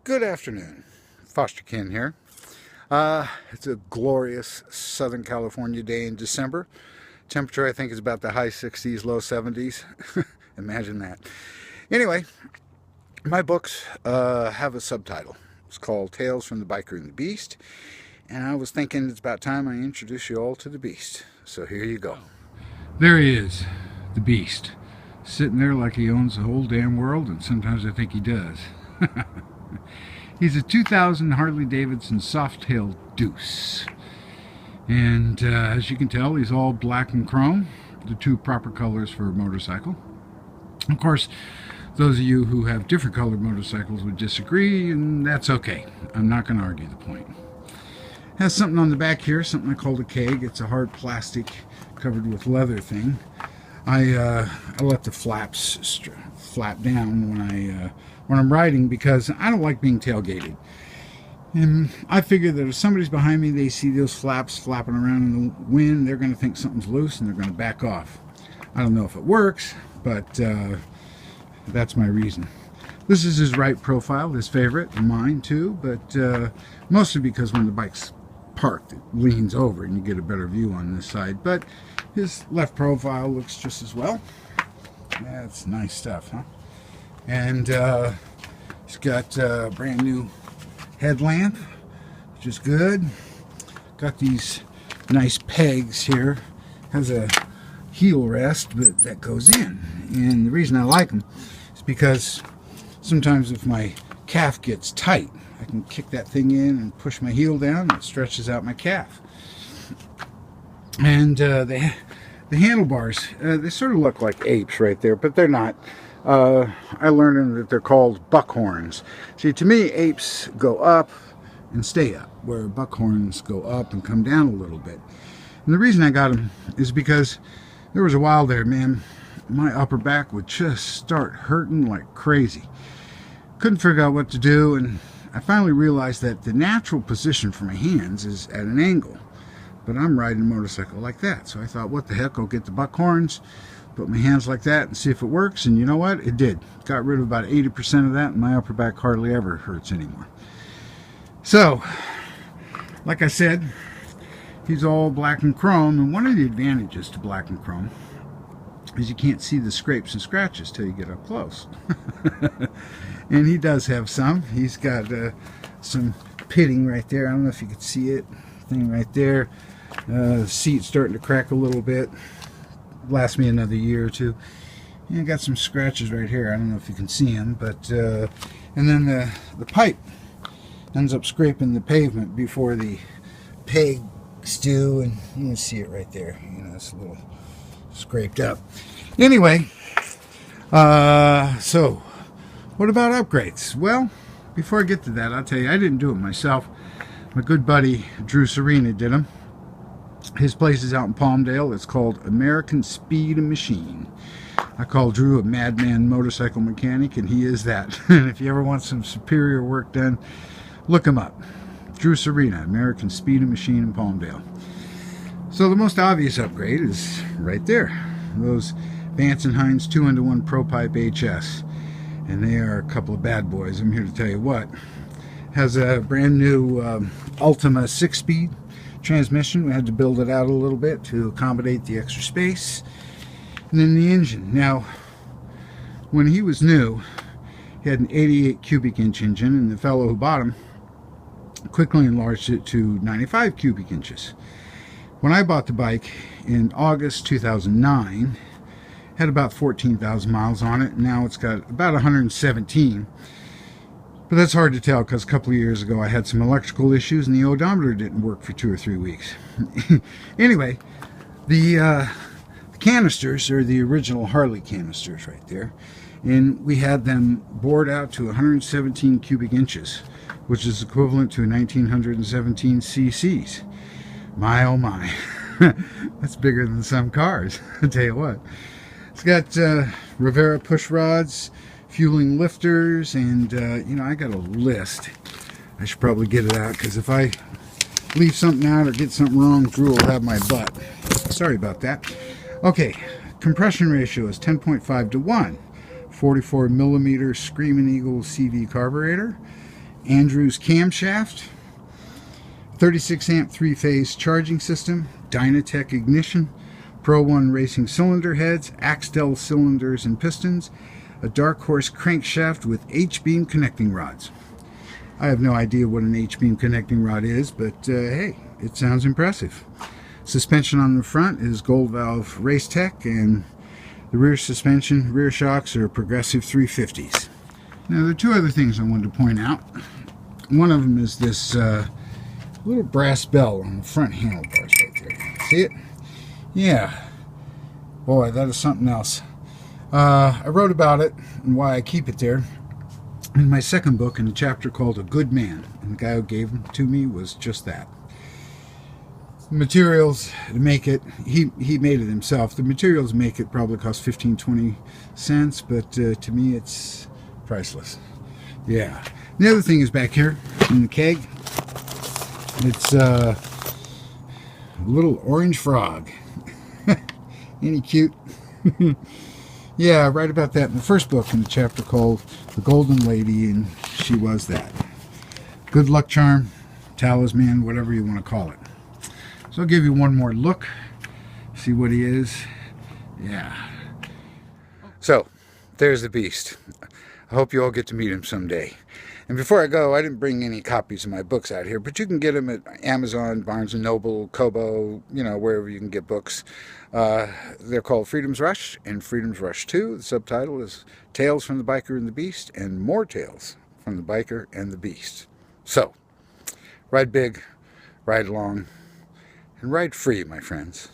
Good afternoon. Foster Ken here. It's a glorious Southern California day in December. Temperature, I think, is about the high 60s, low 70s. Imagine that. Anyway, my books have a subtitle. It's called Tales from the Biker and the Beast. And I was thinking it's about time I introduce you all to the Beast. So here you go. There he is, the Beast. Sitting there like he owns the whole damn world, and sometimes I think he does. He's a 2000 Harley-Davidson Softail Deuce. And as you can tell, he's all black and chrome, the two proper colors for a motorcycle. Of course, those of you who have different colored motorcycles would disagree, and that's okay. I'm not going to argue the point. Has something on the back here, something I call a keg. It's a hard plastic covered with leather thing. I let the flaps flap down when I'm riding because I don't like being tailgated. And I figure that if somebody's behind me, they see those flaps flapping around in the wind, they're going to think something's loose and they're going to back off. I don't know if it works, but that's my reason. This is his right profile, his favorite, and mine too, but mostly because when the bike's parked, it leans over and you get a better view on this side. But his left profile looks just as well. That's nice stuff, huh? And he's got a brand new headlamp, which is good. Got these nice pegs here. Has a heel rest, but that goes in. And the reason I like them is because sometimes if my calf gets tight, I can kick that thing in and push my heel down, and it stretches out my calf. And the handlebars, they sort of look like apes right there, but they're not. I learned that they're called buckhorns. See, to me, apes go up and stay up, where buckhorns go up and come down a little bit. And the reason I got them is because there was a while there, man, my upper back would just start hurting like crazy. Couldn't figure out what to do, and I finally realized that the natural position for my hands is at an angle. But I'm riding a motorcycle like that, so I thought, what the heck, I'll get the buckhorns, put my hands like that and see if it works. And you know what? It did. Got rid of about 80% of that, and my upper back hardly ever hurts anymore. So, like I said, he's all black and chrome, and one of the advantages to black and chrome is you can't see the scrapes and scratches till you get up close. And he does have some. He's got some pitting right there. I don't know if you can see it. Thing right there. The seat's starting to crack a little bit. Last me another year or two. And got some scratches right here. I don't know if you can see them, but and then the pipe ends up scraping the pavement before the pegs do, and you can see it right there. You know, it's a little scraped up. Anyway, so what about upgrades? Well, before I get to that, I'll tell you, I didn't do it myself. My good buddy Drew Serena did them. His place is out in Palmdale. It's called American Speed and Machine. I call Drew a madman motorcycle mechanic, and he is that. And if you ever want some superior work done, look him up. Drew Serena, American Speed and Machine in Palmdale. So the most obvious upgrade is right there. Those Vance & Hines 2-into-1 Pro Pipe HS. And they are a couple of bad boys. I'm here to tell you what. Has a brand new Ultima 6-speed transmission. We had to build it out a little bit to accommodate the extra space. And then the engine. Now, when he was new, he had an 88 cubic inch engine, and the fellow who bought him quickly enlarged it to 95 cubic inches. When I bought the bike in August 2009, had about 14,000 miles on it. Now it's got about 117. But that's hard to tell because a couple of years ago I had some electrical issues and the odometer didn't work for 2 or 3 weeks. Anyway, the canisters are the original Harley canisters right there. And we had them bored out to 117 cubic inches, which is equivalent to 1917 cc's. My oh my. That's bigger than some cars, I'll tell you what. It's got Rivera push rods, fueling lifters, and you know, I got a list. I should probably get it out, because if I leave something out or get something wrong, Drew will have my butt. Sorry about that. Okay, compression ratio is 10.5 to 1. 44 millimeter Screaming Eagle CV carburetor, Andrews camshaft, 36 amp 3-phase charging system, Dynatech ignition, Pro 1 racing cylinder heads, Axtell cylinders and pistons, a Dark Horse crankshaft with H-beam connecting rods. I have no idea what an H-beam connecting rod is, but hey, it sounds impressive. Suspension on the front is Gold Valve Racetech, and the rear suspension, rear shocks are Progressive 350s. Now there are two other things I wanted to point out. One of them is this little brass bell on the front handlebars right there. See it? Yeah. Boy, that is something else. I wrote about it and why I keep it there in my second book, in a chapter called A Good Man, and the guy who gave them to me was just that. The materials to make it, he made it himself. The materials to make it probably cost 15-20 cents, but to me it's priceless. Yeah. The other thing is back here in the keg. It's a little orange frog. Ain't he cute? Yeah, I write about that in the first book, in the chapter called The Golden Lady, and she was that. Good luck charm, talisman, whatever you want to call it. So I'll give you one more look, see what he is. Yeah. So, there's the beast. I hope you all get to meet him someday. And before I go, I didn't bring any copies of my books out here, but you can get them at Amazon, Barnes & Noble, Kobo, you know, wherever you can get books. They're called Freedom's Rush and Freedom's Rush 2. The subtitle is Tales from the Biker and the Beast, and More Tales from the Biker and the Beast. So, ride big, ride long, and ride free, my friends.